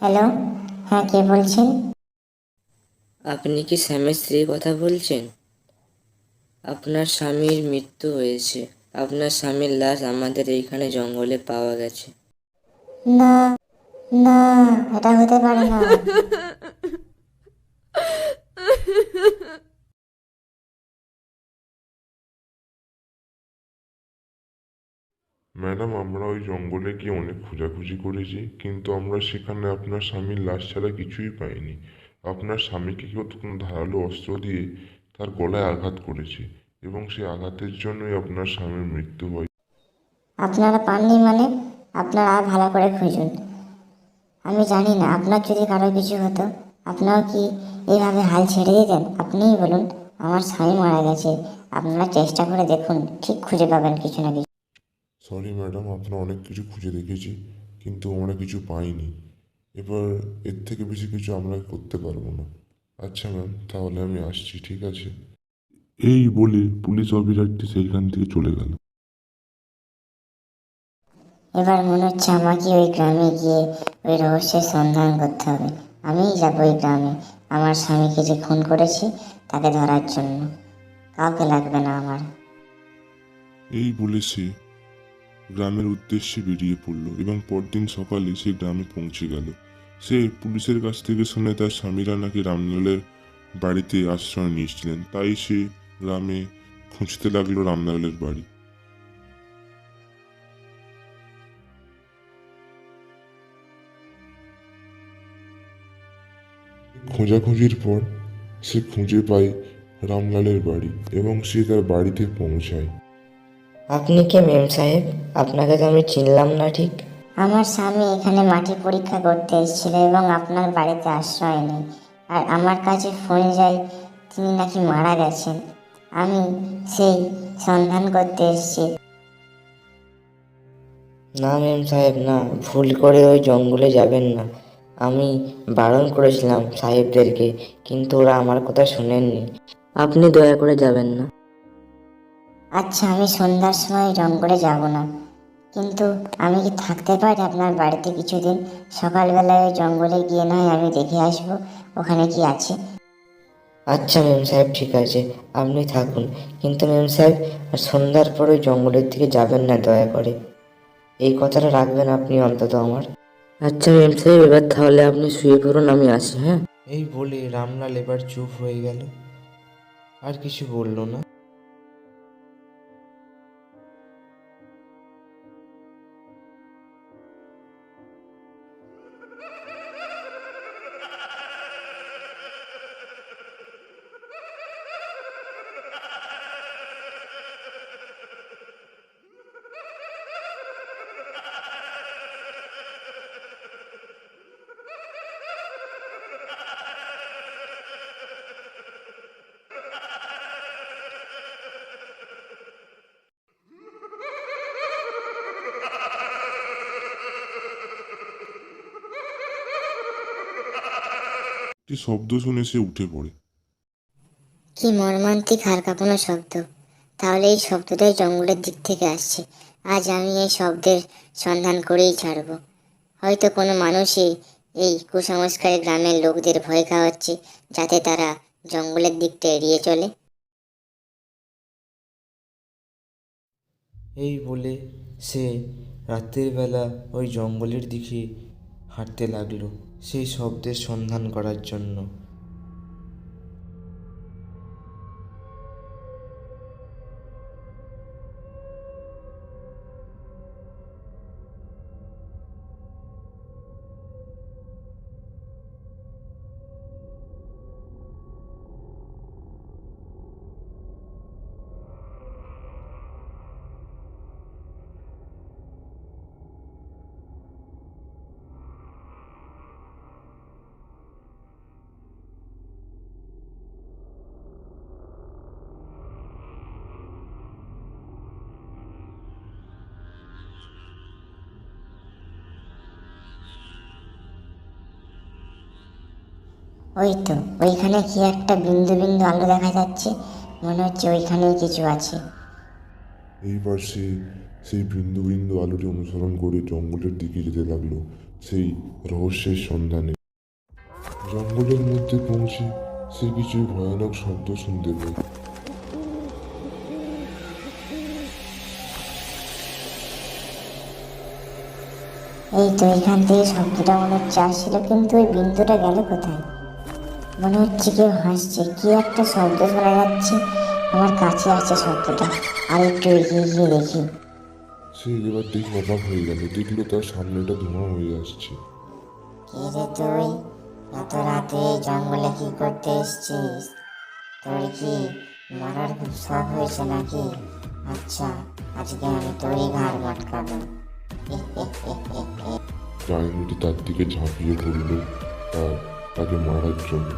Hello. হ্যাঁ, কে বলছেন? আপনি কি স্যামের স্ত্রীর কথা বলছেন? আপনার স্বামীর মৃত্যু হয়েছে। আপনার স্বামীর লাশ আমাদের এইখানে জঙ্গলে পাওয়া গেছে। না, না, এটা হতে পারে না। ম্যাডাম, আমরা ওই জঙ্গলে গিয়ে অনেক খোঁজাখুঁজি করেছি, কিন্তু আমরা সেখানে আপনার স্বামীর লাশ ছাড়া কিছুই পাইনি। আপনার স্বামীকে কেউ কোনো ধারালো অস্ত্র দিয়ে তার গলায় আঘাত করেছে, এবং সেই আঘাতের জন্যই আপনার স্বামীর মৃত্যু হয়। আপনারা পাননি মানে? আপনারা ভালো করে খুঁজুন। আমি জানি না, আপনার যদি কারো কিছু হতো, আপনাও কি এইভাবে হাল ছেড়ে দিতেন? আপনিই বলুন। আমার স্বামী মারা গেছে, আপনারা চেষ্টা করে দেখুন, ঠিক খুঁজে পাবেন কিছু না কিছু। সরি ম্যাডাম, আমরা অনেক কিছু খুঁজে দেখেছি, কিন্তু আমরা কিছু পাইনি। এবার এর থেকে বেশি কিছু আমরা করতে পারবো না। আচ্ছা ম্যাম, তাহলে আমি আসছি, ঠিক আছে? এই বলে পুলিশ অফিসারটি সেইখান থেকে চলে গেল। এবার মনে হচ্ছে আমাকে ওই গ্রামে গিয়ে ওই রহস্যের সন্ধান করতে হবে। আমিই যাবো ওই গ্রামে, আমার স্বামীকে যে খুন করেছে তাকে ধরার জন্য। কাউকে লাগবে না আমার। এই বলে সে গ্রামের উদ্দেশ্যে বেরিয়ে পড়ল, এবং পরদিন সকালে সে গ্রামে পৌঁছে গেল। সে পুলিশের কাছ থেকে শুনে তার স্বামীরা নাকি রামলালের বাড়িতে আশ্রয় নিয়েছিলেন, তাই সে গ্রামে খুঁজতে লাগলো রামলালের বাড়ি। খোঁজাখুঁজির পর সে খুঁজে পায় রামলালের বাড়ি, এবং সে তার বাড়িতে পৌঁছায়। আপনি কে মেম সাহেব? আপনাকে তো আমি চিনলাম না ঠিক। আমার স্বামী এখানে মাটি পরীক্ষা করতে এসেছিল এবং আপনার বাড়িতে আশ্রয় নেই। আর আমার কাছে ফোন যায় তিনি নাকি মারা গেছেন। আমি সেই সন্ধান করতে এসেছি। না মেম সাহেব, না, ভুল করে ওই জঙ্গলে যাবেন না। আমি বারণ করেছিলাম সাহেবদেরকে, কিন্তু ওরা আমার কথা শুনেননি। আপনি দয়া করে যাবেন না। আচ্ছা, আমি সন্ধ্যার সময় জঙ্গলে যাব না, কিন্তু আমি কি থাকতে পারি আপনার বাড়িতে কিছুদিন? সকালবেলায় ওই জঙ্গলে গিয়ে নয় আমি দেখে আসবো ওখানে কি আছে। আচ্ছা মেম সাহেব, ঠিক আছে, আপনি থাকুন, কিন্তু মেম সাহেব আর সন্ধ্যার পর ওই জঙ্গলের দিকে যাবেন না দয়া করে। এই কথাটা রাখবেন আপনি অন্তত আমার। আচ্ছা মেম সাহেব, এবার তাহলে আপনি শুয়ে পড়ুন, আমি আসি, হ্যাঁ? এই বলে রামলাল এবার চুপ হয়ে গেল, আর কিছু বলল না। একটি শব্দ শুনে সে উঠে পড়ে। কি মর্মান্তিক হাড় কাঁপানো শব্দ! তাহলে এই শব্দটাই জঙ্গলের দিক থেকে আসছে। আজ আমি এই শব্দের সন্ধান করেই ছাড়ব। হয়তো কোনো মানুষই এই কুসংস্কারী গ্রামের লোকদের ভয় খাওয়াচ্ছে, যাতে তারা জঙ্গলের দিকটা এড়িয়ে চলে। এই বলে সে রাতের বেলা ওই জঙ্গলের দিকে হাঁটতে লাগলো সেই শব্দের সন্ধান করার জন্য। ওই তো, ওইখানে কি একটা বিন্দু বিন্দু আলো দেখা যাচ্ছে। মনে হচ্ছে ওইখানেই কিছু আছে। এইবার সে সেই বিন্দু বিন্দু আলোটি অনুসরণ করে জঙ্গলের দিকে যেতে লাগলো। সেই রহস্যের সন্ধানে। জঙ্গলের মধ্যে পৌঁছে সে কিছু ভয়ানক শব্দ শুনতে পায়। এই তো এখান থেকে শব্দটা মনে হচ্ছে আসছিল, কিন্তু ওই বিন্দুটা গেল কোথায়? মনে হচ্ছে কেউ হাসছে, কি একটা শব্দ শোনা যাচ্ছে। আমার কাছে আসছে শব্দটা, আর একটু এগিয়ে গিয়ে দেখি। সে এবার দেখে অবাক হয়ে গেল, দেখলো তার সামনেটা ধোঁয়া হয়ে আসছে। কে রে তুই? এত রাতে এই জঙ্গলে কি করতে এসেছিস? তোর কি মরার খুব শখ হয়েছে নাকি? আচ্ছা, আজকে আমি তোরই ঘাড় মটকাবো। ডাইনিটি তার দিকে ঝাঁপিয়ে পড়ল তাকে মারার জন্য।